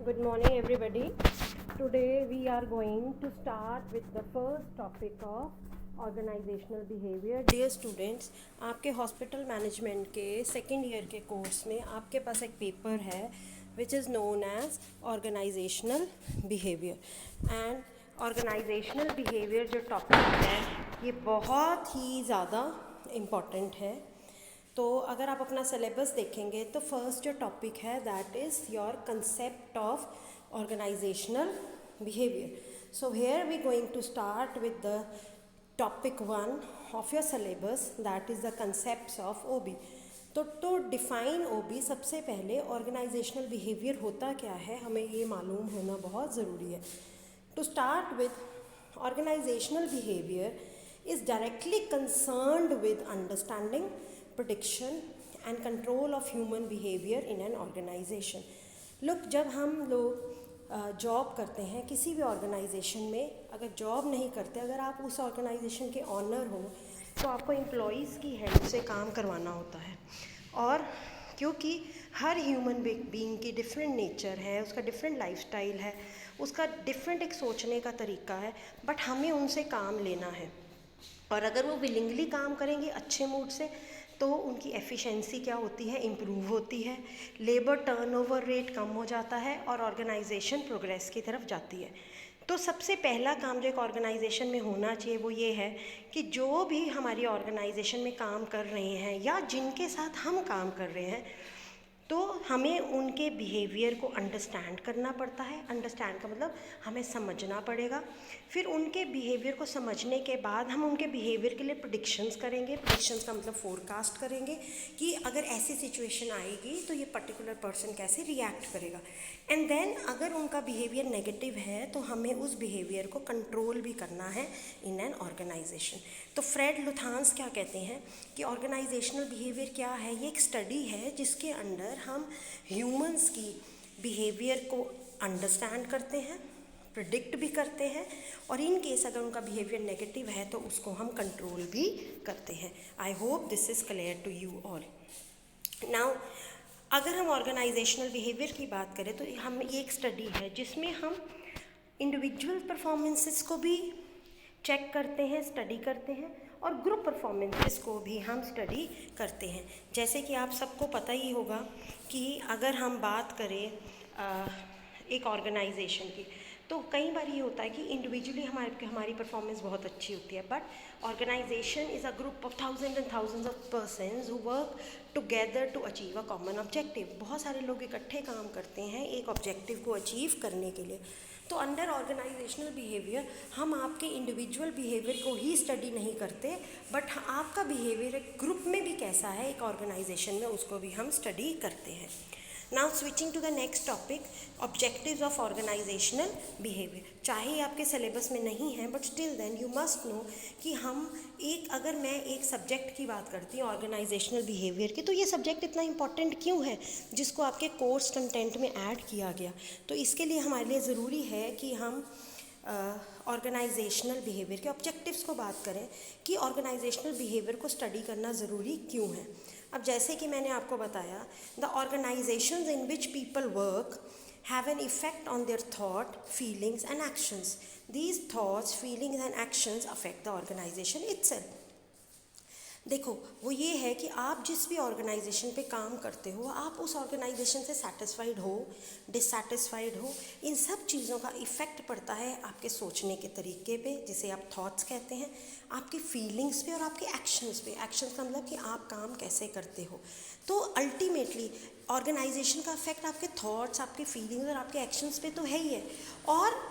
Good morning, everybody. Today we are going to start with the first topic of organizational behavior. Dear students, आपके hospital management के second year के course में आपके पास एक paper है which is known as organisational behaviour and organisational behaviour जो topic है ये बहुत ही ज़्यादा इम्पॉर्टेंट है। तो अगर आप अपना सिलेबस देखेंगे तो फर्स्ट जो टॉपिक है that is your concept of organisational behaviour. So here we going to start with the topic 1 of your syllabus that is the concepts of OB. तो डिफाइन ओबी सबसे पहले ऑर्गेनाइजेशनल बिहेवियर होता क्या है हमें ये मालूम होना बहुत ज़रूरी है. To start with organizational behavior is directly concerned with understanding, prediction and control of human behavior in an organization. Look, जब हम लोग जॉब करते हैं किसी भी ऑर्गेनाइजेशन में, अगर जॉब नहीं करते, अगर आप उस ऑर्गेनाइजेशन के ऑनर हो तो आपको एम्प्लॉयज़ की हेल्प से काम करवाना होता है. और क्योंकि हर ह्यूमन बीइंग की डिफरेंट नेचर है, उसका डिफरेंट लाइफस्टाइल है, उसका डिफरेंट एक सोचने का तरीका है, बट हमें उनसे काम लेना है. और अगर वो विलिंगली काम करेंगे अच्छे मूड से तो उनकी एफिशिएंसी क्या होती है, इम्प्रूव होती है, लेबर टर्नओवर रेट कम हो जाता है और ऑर्गेनाइजेशन प्रोग्रेस की तरफ जाती है. तो सबसे पहला काम जो एक ऑर्गेनाइजेशन में होना चाहिए वो ये है कि जो भी हमारी ऑर्गेनाइजेशन में काम कर रहे हैं या जिनके साथ हम काम कर रहे हैं तो हमें उनके बिहेवियर को अंडरस्टैंड करना पड़ता है. अंडरस्टैंड का मतलब हमें समझना पड़ेगा. फिर उनके बिहेवियर को समझने के बाद हम उनके बिहेवियर के लिए प्रेडिक्शंस करेंगे. प्रेडिक्शंस का मतलब फोरकास्ट करेंगे कि अगर ऐसी सिचुएशन आएगी तो ये पर्टिकुलर पर्सन कैसे रिएक्ट करेगा. एंड देन अगर उनका बिहेवियर नेगेटिव है तो हमें उस बिहेवियर को कंट्रोल भी करना है इन एन ऑर्गेनाइजेशन. तो फ्रेड लुथांस क्या कहते हैं कि ऑर्गेनाइजेशनल बिहेवियर क्या है, ये एक स्टडी है जिसके अंदर हम ह्यूमंस की बिहेवियर को अंडरस्टैंड करते हैं, प्रिडिक्ट भी करते हैं और इन केस अगर उनका बिहेवियर नेगेटिव है तो उसको हम कंट्रोल भी करते हैं. I hope this is clear to you all. Now अगर हम ऑर्गेनाइजेशनल बिहेवियर की बात करें तो हम ये एक स्टडी है जिसमें हम इंडिविजुअल परफॉर्मेंसेस को भी चेक करते हैं, स्टडी करते हैं और ग्रुप परफॉर्मेंसेस को भी हम स्टडी करते हैं. जैसे कि आप सबको पता ही होगा कि अगर हम बात करें एक ऑर्गेनाइजेशन की तो कई बार ये होता है कि इंडिविजुअली हमारी परफॉर्मेंस बहुत अच्छी होती है, but organisation is a group of thousand and thousands of persons who work together to achieve a common objective. बहुत सारे लोग इकट्ठे काम करते हैं एक ऑब्जेक्टिव को अचीव करने के लिए. तो अंडर ऑर्गेनाइजेशनल बिहेवियर हम आपके इंडिविजुअल बिहेवियर को ही स्टडी नहीं करते, बट आपका बिहेवियर एक ग्रुप में भी कैसा है एक ऑर्गेनाइजेशन में उसको भी हम स्टडी करते हैं. Now switching to the next topic, objectives of organisational behaviour. चाहे आपके सिलेबस में नहीं है but still then you must know कि हम अगर मैं एक सब्जेक्ट की बात करती हूँ ऑर्गेनाइजेशनल बिहेवियर की, तो ये सब्जेक्ट इतना इंपॉर्टेंट क्यों है जिसको आपके कोर्स कंटेंट में ऐड किया गया. तो इसके लिए हमारे लिए ज़रूरी है कि हम ऑर्गेनाइजेशनल बिहेवियर के ऑब्जेक्टिव्स को बात करें कि ऑर्गेनाइजेशनल बिहेवियर को स्टडी करना ज़रूरी क्यों है. अब जैसे कि मैंने आपको बताया, the organisations in which people work have an effect on their thought, feelings and actions. These thoughts, feelings and actions affect the organization itself. देखो वो ये है कि आप जिस भी ऑर्गेनाइजेशन पे काम करते हो आप उस ऑर्गेनाइजेशन से सेटिस्फाइड हो, डिससेटिस्फाइड हो, इन सब चीज़ों का इफ़ेक्ट पड़ता है आपके सोचने के तरीके पे जिसे आप थॉट्स कहते हैं, आपकी फीलिंग्स पे और आपके एक्शंस पे. एक्शंस का मतलब कि आप काम कैसे करते हो. तो अल्टीमेटली ऑर्गेनाइजेशन का इफेक्ट आपके थॉट्स, आपके फीलिंग्स और आपके एक्शंस पे तो है ही है, और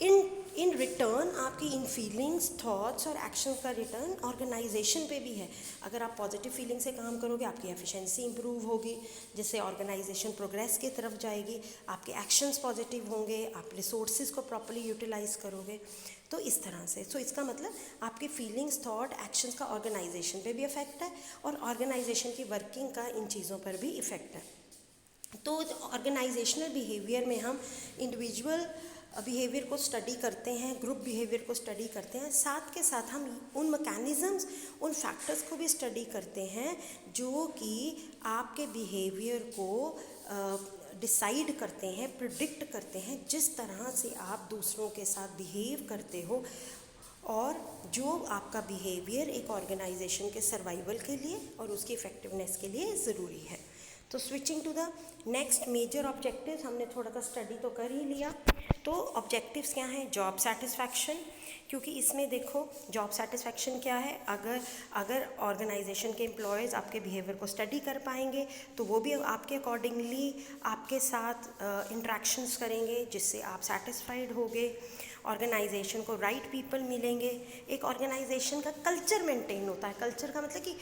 इन रिटर्न आपकी इन फीलिंग्स, थॉट्स और एक्शंस का रिटर्न ऑर्गेनाइजेशन पे भी है. अगर आप पॉजिटिव फीलिंग से काम करोगे आपकी एफिशिएंसी इंप्रूव होगी जिससे ऑर्गेनाइजेशन प्रोग्रेस की तरफ जाएगी. आपके एक्शंस पॉजिटिव होंगे, आप रिसोर्सेज को प्रॉपर्ली यूटिलाइज करोगे. तो इस तरह से इसका मतलब आपके फीलिंग्स, थॉट, एक्शंस का ऑर्गेनाइजेशन पे भी इफेक्ट है और ऑर्गेनाइजेशन की वर्किंग का इन चीज़ों पर भी इफेक्ट है. तो ऑर्गेनाइजेशनल बिहेवियर में हम इंडिविजुअल बिहेवियर को स्टडी करते हैं, ग्रुप बिहेवियर को स्टडी करते हैं, साथ के साथ हम उन मैकेनिज़म्स, उन फैक्टर्स को भी स्टडी करते हैं जो कि आपके बिहेवियर को डिसाइड करते हैं, प्रिडिक्ट करते हैं जिस तरह से आप दूसरों के साथ बिहेव करते हो, और जो आपका बिहेवियर एक ऑर्गेनाइजेशन के सर्वाइवल के लिए और उसकी इफ़ेक्टिवनेस के लिए ज़रूरी है। तो switching to the next major objectives, हमने थोड़ा सा स्टडी तो कर ही लिया। तो ऑब्जेक्टिव्स क्या हैं? जॉब सेटिस्फैक्शन, क्योंकि इसमें देखो जॉब सेटिस्फैक्शन क्या है, अगर ऑर्गेनाइजेशन के एम्प्लॉयज़ आपके बिहेवियर को स्टडी कर पाएंगे तो वो भी आपके अकॉर्डिंगली आपके साथ इंट्रैक्शंस करेंगे जिससे आप सेटिस्फाइड होगे, ऑर्गेनाइजेशन को राइट पीपल मिलेंगे। एक ऑर्गेनाइजेशन का कल्चर मेंटेन होता है। कल्चर का मतलब कि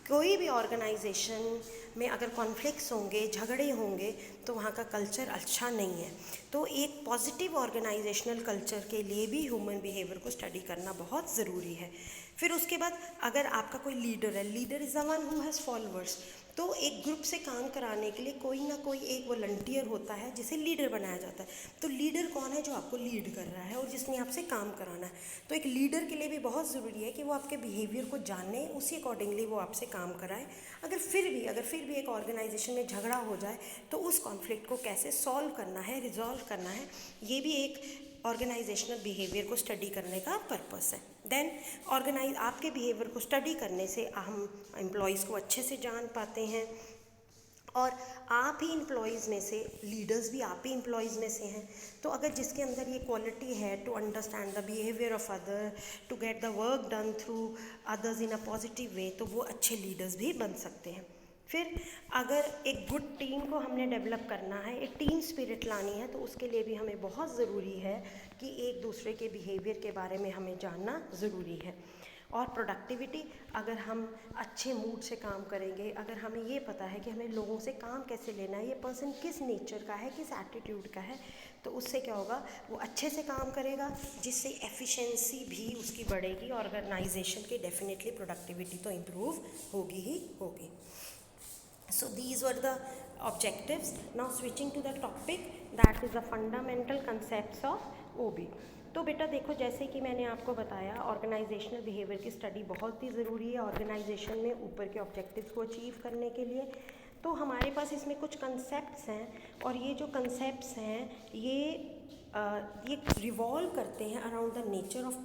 कोई भी ऑर्गेनाइजेशन में अगर कॉन्फ्लिक्ट्स होंगे, झगड़े होंगे, तो वहाँ का कल्चर अच्छा नहीं है। तो एक पॉजिटिव ऑर्गेनाइजेशनल कल्चर के लिए भी ह्यूमन बिहेवियर को स्टडी करना बहुत ज़रूरी है। फिर उसके बाद अगर आपका कोई लीडर है, leader is the one who has followers, तो एक ग्रुप से काम कराने के लिए कोई ना कोई एक वॉलंटियर होता है जिसे लीडर बनाया जाता है। तो लीडर कौन है? जो आपको लीड कर रहा है और जिसने आपसे काम कराना है। तो एक लीडर के लिए भी बहुत ज़रूरी है कि वो आपके बिहेवियर को जाने, उसी अकॉर्डिंगली वो आपसे काम कराए। अगर फिर भी एक ऑर्गेनाइजेशन में झगड़ा हो जाए तो उस कॉन्फ्लिक्ट को कैसे सॉल्व करना है, रिजॉल्व करना है, ये भी एक ऑर्गेनाइजेशनल बिहेवियर को स्टडी करने का पर्पस है। देन आपके बिहेवियर को स्टडी करने से हम एम्प्लॉयज़ को अच्छे से जान पाते हैं, और आप ही एम्प्लॉयज़ में से, लीडर्स भी आप ही एम्प्लॉयज़ में से हैं। तो अगर जिसके अंदर ये क्वालिटी है to understand the behaviour of other, to get the work done through others in a positive way, तो वो अच्छे लीडर्स भी बन सकते हैं। फिर अगर एक गुड टीम को हमने डेवलप करना है, एक टीम स्पिरिट लानी है, तो उसके लिए भी हमें बहुत ज़रूरी है कि एक दूसरे के बिहेवियर के बारे में हमें जानना ज़रूरी है। और प्रोडक्टिविटी, अगर हम अच्छे मूड से काम करेंगे, अगर हमें ये पता है कि हमें लोगों से काम कैसे लेना है, ये पर्सन किस नेचर का है, किस एटीट्यूड का है, तो उससे क्या होगा, वो अच्छे से काम करेगा, जिससे एफिशिएंसी भी उसकी बढ़ेगी, ऑर्गेनाइजेशन की डेफिनेटली प्रोडक्टिविटी तो इम्प्रूव होगी ही होगी। So these were the objectives. Now switching to the topic, that is the fundamental concepts of OB. तो बेटा देखो, जैसे कि मैंने आपको बताया, ऑर्गेनाइजेशनल बिहेवियर की स्टडी बहुत ही ज़रूरी है ऑर्गेनाइजेशन में ऊपर के ऑब्जेक्टिव्स को अचीव करने के लिए। तो हमारे पास इसमें कुछ कंसेप्ट्स हैं, और ये जो कंसेप्ट्स हैं ये रिवॉल्व करते हैं around the nature of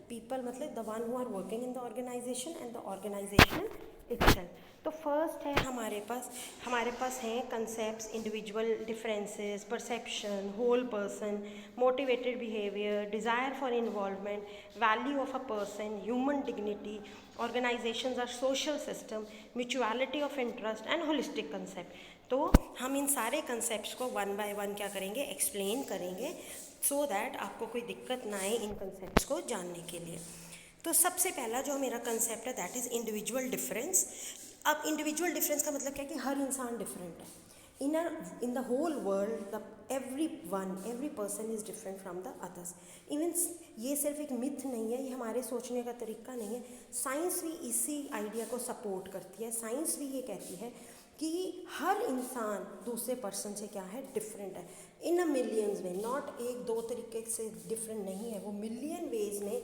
people मतलब the one who are working in the organisation and the organisation itself. तो फर्स्ट है हमारे पास हैं concepts: individual differences, perception, whole person, motivated behaviour, desire for involvement, value of a person, human dignity, organisations are social system, mutuality of interest and holistic concept. तो हम इन सारे concepts को one by one क्या करेंगे, explain करेंगे, so that आपको कोई दिक्कत ना आए इन कंसेप्ट्स को जानने के लिए। तो सबसे पहला जो मेरा कंसेप्ट है दैट इज़ इंडिविजुअल डिफरेंस। अब इंडिविजुअल डिफरेंस का मतलब क्या है कि हर इंसान डिफरेंट है। In the whole world every person is different from the others. Even ये सिर्फ एक मिथ नहीं है, ये हमारे सोचने का तरीका नहीं है, साइंस भी इसी आइडिया को सपोर्ट करती है। साइंस भी ये कहती है कि हर इंसान दूसरे पर्सन से क्या है, डिफरेंट है, इन अ मिलियंस में, नॉट एक दो तरीके से डिफरेंट नहीं है, वो मिलियन वेज में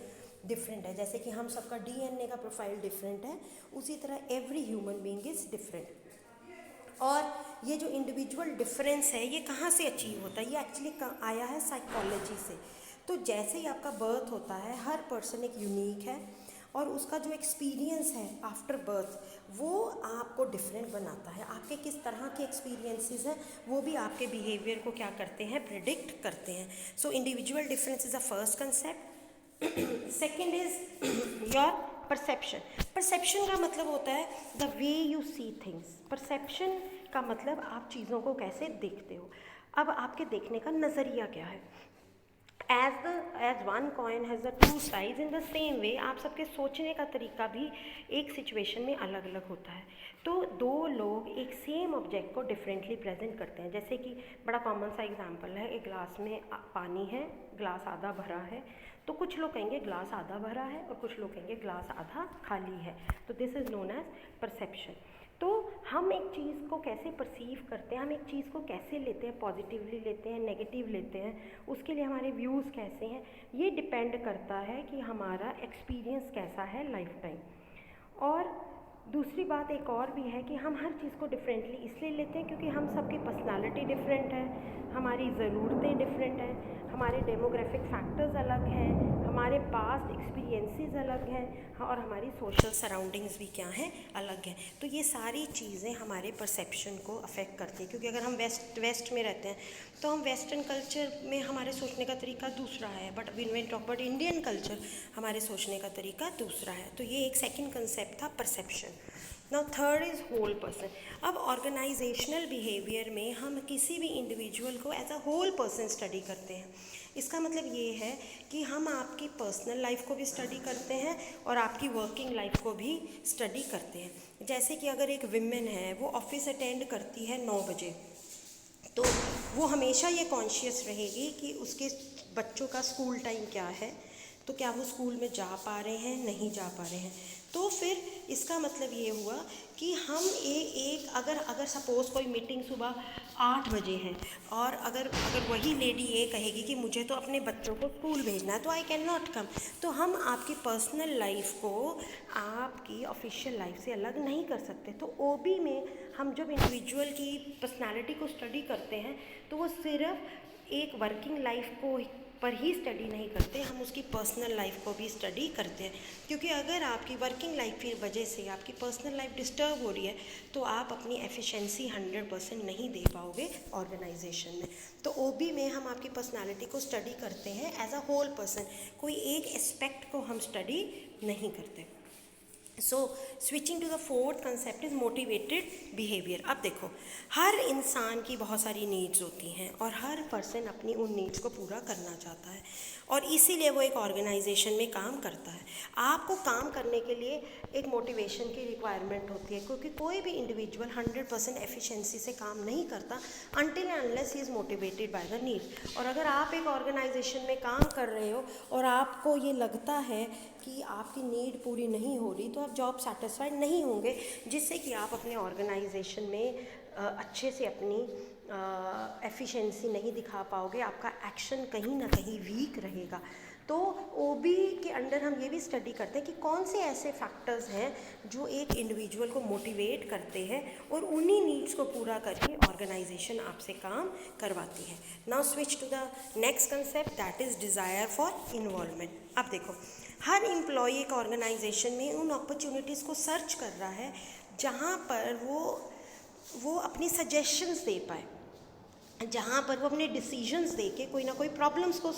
डिफरेंट है। जैसे कि हम सबका डीएनए का प्रोफाइल डिफरेंट है, उसी तरह every human being is different. और ये जो इंडिविजुअल डिफरेंस है ये कहाँ से अचीव होता है, ये एक्चुअली आया है साइकोलॉजी से। तो जैसे ही आपका बर्थ होता है, हर पर्सन एक यूनिक है, और उसका जो एक्सपीरियंस है आफ्टर बर्थ वो आपको डिफरेंट बनाता है। आपके किस तरह के एक्सपीरियंसेस हैं वो भी आपके बिहेवियर को क्या करते हैं, प्रिडिक्ट करते हैं। So individual difference is the first concept. Second is your perception का मतलब होता है the way you see things. Perception का मतलब आप चीज़ों को कैसे देखते हो। अब आपके देखने का नज़रिया क्या है। As one coin has the two sides, in the same way आप सबके सोचने का तरीका भी एक सिचुएशन में अलग अलग होता है। तो दो लोग एक सेम ऑब्जेक्ट को डिफरेंटली प्रेजेंट करते हैं। जैसे कि बड़ा कॉमन सा एग्जांपल है, एक ग्लास में पानी है, ग्लास आधा भरा है, तो कुछ लोग कहेंगे ग्लास आधा भरा है और कुछ लोग कहेंगे ग्लास आधा खाली है। तो this is known as perception. तो हम एक चीज़ को कैसे परसीव करते हैं, हम एक चीज़ को कैसे लेते हैं, पॉजिटिवली लेते हैं, नेगेटिव लेते हैं, उसके लिए हमारे व्यूज़ कैसे हैं, ये डिपेंड करता है कि हमारा एक्सपीरियंस कैसा है लाइफ टाइम। और दूसरी बात एक और भी है कि हम हर चीज़ को डिफरेंटली इसलिए लेते हैं क्योंकि हम सबकी पर्सनालिटी डिफरेंट है, हमारी ज़रूरतें डिफरेंट हैं, हमारे डेमोग्राफिक फैक्टर्स अलग हैं, हमारे पास्ट एक्सपीरियंसेस अलग हैं, और हमारी सोशल सराउंडिंग्स भी क्या हैं, अलग हैं। तो ये सारी चीज़ें हमारे परसेप्शन को अफेक्ट करती हैं, क्योंकि अगर हम वेस्ट में रहते हैं तो हम वेस्टर्न कल्चर में हमारे सोचने का तरीका दूसरा है, but when we talk about Indian culture हमारे सोचने का तरीका दूसरा है। तो ये एक सेकंड कंसेप्ट था perception. Now third is whole person. अब ऑर्गेनाइजेशनल बिहेवियर में हम किसी भी इंडिविजुअल को as a whole person study करते हैं। इसका मतलब ये है कि हम आपकी पर्सनल लाइफ को भी स्टडी करते हैं और आपकी वर्किंग लाइफ को भी स्टडी करते हैं। जैसे कि अगर एक विमेन है, वो ऑफिस अटेंड करती है 9 बजे, तो वो हमेशा ये कॉन्शियस रहेगी कि उसके बच्चों का स्कूल टाइम क्या है, तो क्या वो स्कूल में जा पा रहे हैं, नहीं जा पा रहे हैं। तो फिर इसका मतलब ये हुआ कि हम अगर सपोज़ कोई मीटिंग सुबह 8 बजे है, और अगर वही लेडी ये कहेगी कि मुझे तो अपने बच्चों को स्कूल भेजना है, तो आई कैन नॉट कम। तो हम आपकी पर्सनल लाइफ को आपकी ऑफिशियल लाइफ से अलग नहीं कर सकते। तो ओबी में हम जब इंडिविजुअल की पर्सनालिटी को स्टडी करते हैं तो वो सिर्फ एक वर्किंग लाइफ को पर ही स्टडी नहीं करते, हम उसकी पर्सनल लाइफ को भी स्टडी करते हैं। क्योंकि अगर आपकी वर्किंग लाइफ की वजह से आपकी पर्सनल लाइफ डिस्टर्ब हो रही है तो आप अपनी एफिशिएंसी 100% नहीं दे पाओगे ऑर्गेनाइजेशन में। तो ओबी में हम आपकी पर्सनालिटी को स्टडी करते हैं एज अ होल पर्सन, कोई एक एस्पेक्ट को हम स्टडी नहीं करते। So switching to the fourth concept is motivated behaviour. अब देखो, हर इंसान की बहुत सारी नीड्स होती हैं और हर पर्सन अपनी उन नीड्स को पूरा करना चाहता है, और इसीलिए वो एक ऑर्गेनाइजेशन में काम करता है। आपको काम करने के लिए एक मोटिवेशन की रिक्वायरमेंट होती है, क्योंकि कोई भी इंडिविजुअल 100% एफिशिएंसी से काम नहीं करता until and unless he is motivated by the need. और अगर आप एक ऑर्गेनाइजेशन में काम कर रहे हो और आपको ये लगता है कि आपकी नीड पूरी नहीं हो रही, तो आप जॉब सेटिस्फाइड नहीं होंगे, जिससे कि आप अपने ऑर्गेनाइजेशन में अच्छे से अपनी एफिशिएंसी नहीं दिखा पाओगे, आपका एक्शन कहीं ना कहीं वीक रहेगा। तो ओबी के अंडर हम ये भी स्टडी करते हैं कि कौन से ऐसे फैक्टर्स हैं जो एक इंडिविजुअल को मोटिवेट करते हैं, और उन्हीं नीड्स को पूरा करके ऑर्गेनाइजेशन आपसे काम करवाती है। Now switch to the next concept, that is desire for involvement. अब देखो, हर एम्प्लॉय एक ऑर्गेनाइजेशन में उन अपॉर्चुनिटीज़ को सर्च कर रहा है जहाँ पर वो अपनी सजेशंस दे पाए, जहाँ पर वो अपने डिसीजंस दे के कोई ना कोई प्रॉब्लम्स को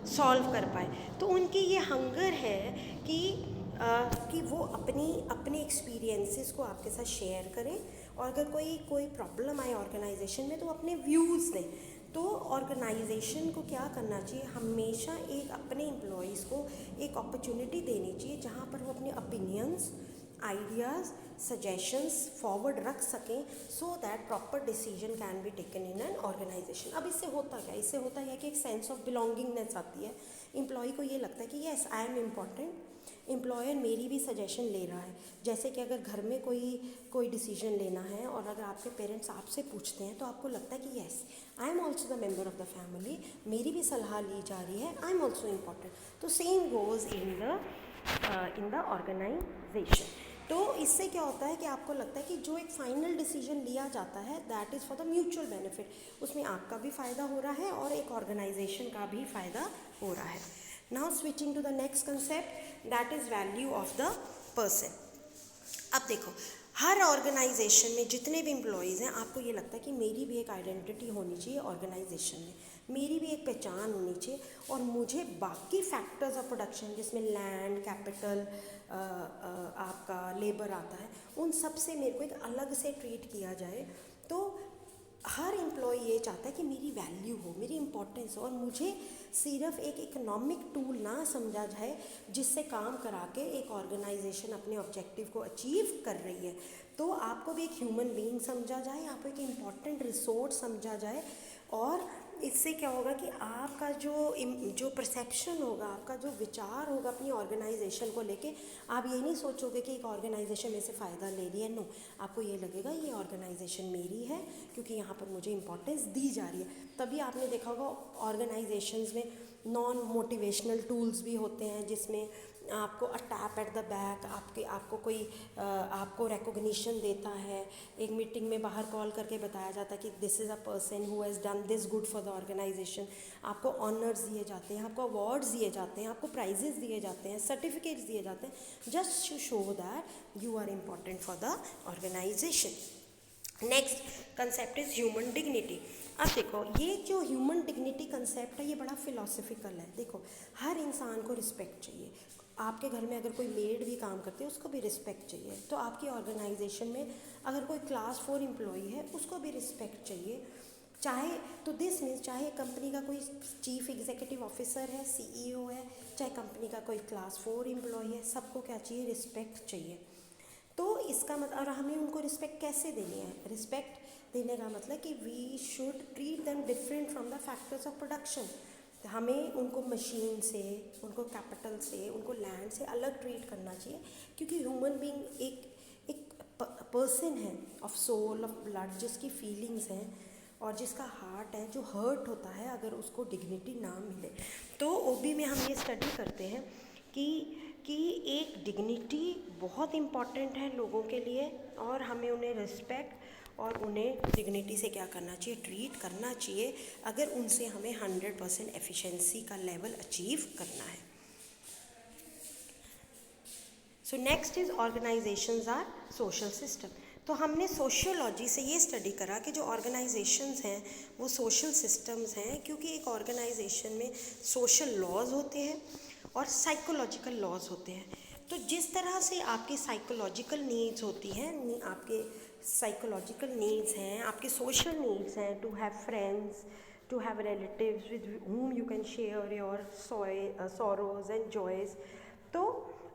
सॉल्व कर पाए। तो उनकी ये हंगर है कि वो अपने एक्सपीरियंसेस को आपके साथ शेयर करें, और अगर कोई प्रॉब्लम आए ऑर्गेनाइजेशन में तो अपने व्यूज़ दें। तो ऑर्गेनाइजेशन को क्या करना चाहिए, हमेशा एक अपने एम्प्लॉयज़ को एक अपॉर्चुनिटी देनी चाहिए जहाँ पर वो अपने ओपिनियंस, आइडियाज़, सजेशंस फॉरवर्ड रख सकें, so that proper decision can be taken in an organisation. अब इससे होता क्या, इससे होता है कि एक सेंस ऑफ बिलोंगिंगनेस आती है। एम्प्लॉय को ये लगता है कि yes I M important, employer मेरी भी सजेशन ले रहा है। जैसे कि अगर घर में कोई डिसीजन लेना है और अगर आपके पेरेंट्स आपसे पूछते हैं तो आपको लगता है कि yes I am also the member of the family, मेरी भी सलाह ली जा रही है, आई एम ऑल्सो इम्पॉर्टेंट। तो same goes in the organisation. तो इससे क्या होता है कि आपको लगता है कि जो एक फाइनल डिसीजन लिया जाता है that is for the mutual benefit, उसमें आपका भी फ़ायदा हो रहा है और एक ऑर्गेनाइजेशन का भी फ़ायदा हो रहा है। Now switching to the next concept, that is value of the person. अब देखो, हर ऑर्गेनाइजेशन में जितने भी एम्प्लॉयज़ हैं, आपको ये लगता है कि मेरी भी एक आइडेंटिटी होनी चाहिए ऑर्गेनाइजेशन में, मेरी भी एक पहचान होनी चाहिए, और मुझे बाकी फैक्टर्स ऑफ प्रोडक्शन जिसमें लैंड, कैपिटल, आपका लेबर आता है, उन सब से मेरे को एक अलग से ट्रीट किया जाए। तो हर एम्प्लॉय ये चाहता है कि मेरी वैल्यू हो, मेरी इंपॉर्टेंस हो, और मुझे सिर्फ एक इकोनॉमिक टूल ना समझा जाए जिससे काम करा के एक ऑर्गेनाइजेशन अपने ऑब्जेक्टिव को अचीव कर रही है। तो आपको भी एक ह्यूमन बीइंग समझा जाए, आपको एक इम्पॉर्टेंट रिसोर्स समझा जाए, और इससे क्या होगा कि आपका जो परसेप्शन होगा, आपका जो विचार होगा अपनी ऑर्गेनाइजेशन को लेके, आप ये नहीं सोचोगे कि एक ऑर्गेनाइजेशन में से फ़ायदा ले रही है, नो, आपको ये लगेगा ये ऑर्गेनाइजेशन मेरी है क्योंकि यहाँ पर मुझे इंपॉर्टेंस दी जा रही है। तभी आपने देखा होगा ऑर्गेनाइजेशंस में नॉन मोटिवेशनल टूल्स भी होते हैं जिसमें आपको अ टैप एट द बैक, आपको कोई आपको रिकॉग्निशन देता है, एक मीटिंग में बाहर कॉल करके बताया जाता है कि this is a person who has done this good for the organisation, आपको ऑनर्स दिए जाते हैं, आपको अवार्ड्स दिए जाते हैं, आपको प्राइजेस दिए जाते हैं, सर्टिफिकेट्स दिए जाते हैं, just to show that you are important for the organisation. Next concept is human dignity. अब देखो, ये जो ह्यूमन डिग्निटी कंसेप्ट है ये बड़ा फिलोसफिकल है। देखो, हर इंसान को रिस्पेक्ट चाहिए। आपके घर में अगर कोई मेड भी काम करती है उसको भी रिस्पेक्ट चाहिए, तो आपकी ऑर्गेनाइजेशन में अगर कोई क्लास 4 एम्प्लॉई है उसको भी रिस्पेक्ट चाहिए। चाहे तो दिस मीन्स चाहे कंपनी का कोई चीफ एग्जीक्यूटिव ऑफिसर है, सीईओ है, चाहे कंपनी का कोई क्लास 4 एम्प्लॉई है, सबको क्या चाहिए? रिस्पेक्ट चाहिए। तो इसका मतलब, और हमें उनको रिस्पेक्ट कैसे देनी है? रिस्पेक्ट देने का मतलब कि we should treat them different from the factors of production. हमें उनको मशीन से, उनको कैपिटल से, उनको लैंड से अलग ट्रीट करना चाहिए, क्योंकि ह्यूमन बीइंग एक एक पर्सन है ऑफ सोल, ऑफ ब्लड, जिसकी फीलिंग्स हैं और जिसका हार्ट है, जो हर्ट होता है अगर उसको डिग्निटी ना मिले। तो ओबी में हम ये स्टडी करते हैं कि एक डिग्निटी बहुत इम्पॉर्टेंट है लोगों के लिए, और हमें उन्हें रिस्पेक्ट और उन्हें डिग्निटी से क्या करना चाहिए? ट्रीट करना चाहिए, अगर उनसे हमें 100% एफिशिएंसी का लेवल अचीव करना है। So next is organisations are social system. तो हमने सोशियोलॉजी से ये स्टडी करा कि जो ऑर्गेनाइजेशंस हैं वो सोशल सिस्टम्स हैं, क्योंकि एक ऑर्गेनाइजेशन में सोशल लॉज होते हैं और साइकोलॉजिकल लॉज होते हैं। तो जिस तरह से आपकी साइकोलॉजिकल नीड्स होती हैं, आपके साइकोलॉजिकल नीड्स हैं, आपके सोशल नीड्स हैं, to have friends, to have relatives with whom you can share your sorrows and joys। तो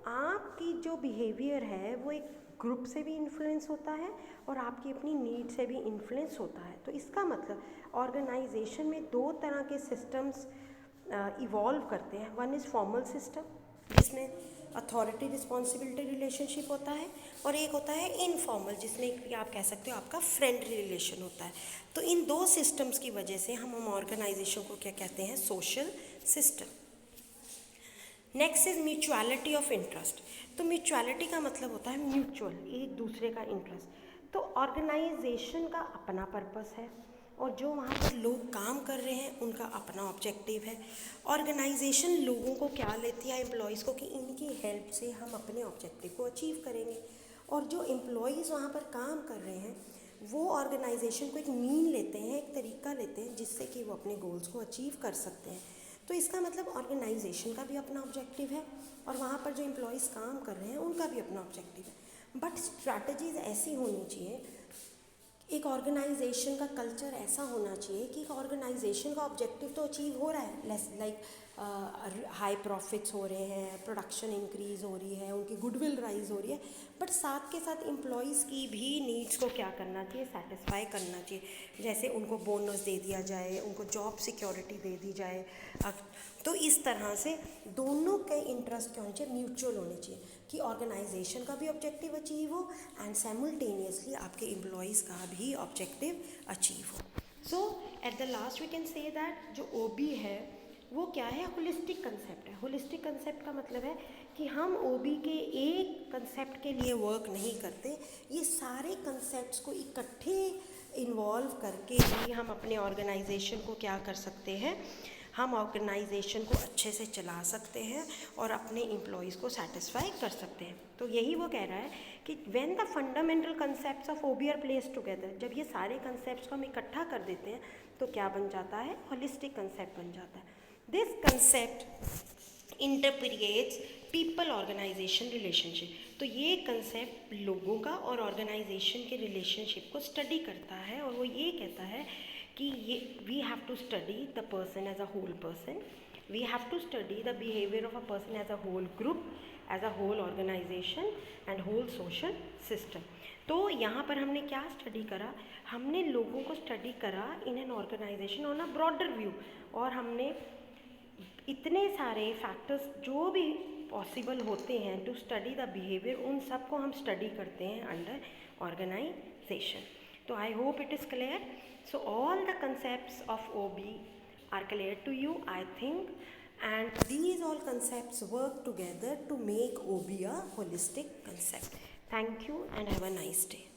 आपकी जो बिहेवियर है वो एक ग्रुप से भी इन्फ्लुएंस होता है और आपकी अपनी नीड से भी इन्फ्लुएंस होता है। तो इसका मतलब ऑर्गेनाइजेशन में दो तरह के सिस्टम्स इवॉल्व करते हैं। वन इज़ फॉर्मल सिस्टम, जिसमें अथॉरिटी रिस्पॉन्सिबिलिटी रिलेशनशिप होता है, और एक होता है इनफॉर्मल, जिसमें आप कह सकते हो आपका फ्रेंडली रिलेशन होता है। तो इन दो सिस्टम्स की वजह से हम ऑर्गेनाइजेशन को क्या कहते हैं? Social system. Next is mutuality of interest. तो म्यूचुअलिटी का मतलब होता है म्यूचुअल, एक दूसरे का इंटरेस्ट। तो ऑर्गेनाइजेशन का अपना पर्पस है और जो वहाँ पर लोग काम कर रहे हैं उनका अपना ऑब्जेक्टिव है। ऑर्गेनाइजेशन लोगों को क्या लेती है, एम्प्लॉयज़ को, कि इनकी हेल्प से हम अपने ऑब्जेक्टिव को अचीव करेंगे। और जो एम्प्लॉयज़ वहाँ पर काम कर रहे हैं वो ऑर्गेनाइजेशन को एक मीन लेते हैं, एक तरीका लेते हैं जिससे कि वो अपने गोल्स को अचीव कर सकते हैं। तो इसका मतलब ऑर्गेनाइजेशन का भी अपना ऑब्जेक्टिव है और वहाँ पर जो एम्प्लॉयज़ काम कर रहे हैं उनका भी अपना ऑब्जेक्टिव है। बट स्ट्रैटेजीज ऐसी होनी चाहिए, एक ऑर्गेनाइजेशन का कल्चर ऐसा होना चाहिए कि एक ऑर्गेनाइजेशन का ऑब्जेक्टिव तो अचीव हो रहा है, लाइक हाई प्रॉफिट्स हो रहे हैं, प्रोडक्शन इंक्रीज़ हो रही है, उनकी गुडविल राइज हो रही है, बट साथ के साथ एम्प्लॉयज़ की भी नीड्स को क्या करना चाहिए? सेटिस्फाई करना चाहिए। जैसे उनको बोनस दे दिया जाए, उनको जॉब सिक्योरिटी दे दी जाए। तो इस तरह से दोनों के इंटरेस्ट क्या होने चाहिए? म्यूचुअल होने चाहिए, कि ऑर्गेनाइजेशन का भी ऑब्जेक्टिव अचीव हो एंड साइमल्टेनियसली आपके एम्प्लॉयज़ का भी ऑब्जेक्टिव अचीव हो। So at the last we can say that जो ओबी है वो क्या है? होलिस्टिक कंसेप्ट है। होलिस्टिक कंसेप्ट का मतलब है कि हम ओबी के एक कंसेप्ट के लिए वर्क नहीं करते, ये सारे कंसेप्ट्स को इकट्ठे इन्वॉल्व करके ही हम अपने ऑर्गेनाइजेशन को क्या कर सकते हैं? हम ऑर्गेनाइजेशन को अच्छे से चला सकते हैं और अपने एम्प्लॉयज़ को सेटिस्फाई कर सकते हैं। तो यही वो कह रहा है कि when the fundamental concepts of OB are placed together, जब ये सारे कंसेप्ट्स को हम इकट्ठा कर देते हैं तो क्या बन जाता है? होलिस्टिक कंसेप्ट बन जाता है। This concept interprets people organisation relationship. तो ये कंसेप्ट लोगों का और ऑर्गेनाइजेशन के रिलेशनशिप को स्टडी करता है और वो ये कहता है कि ये we have to study the person as a whole person, we have to study the behaviour of a person as a whole group, as a whole organisation and whole social system. तो यहाँ पर हमने क्या study करा? हमने लोगों को study करा in an organisation on a broader view, और हमने इतने सारे फैक्टर्स जो भी पॉसिबल होते हैं टू स्टडी द बिहेवियर, उन सब को हम स्टडी करते हैं अंडर ऑर्गेनाइजेशन। तो I hope it is clear. So all the concepts of OB are clear to you, I think, and these all concepts work together to make OB a holistic concept. Thank you and have a nice day.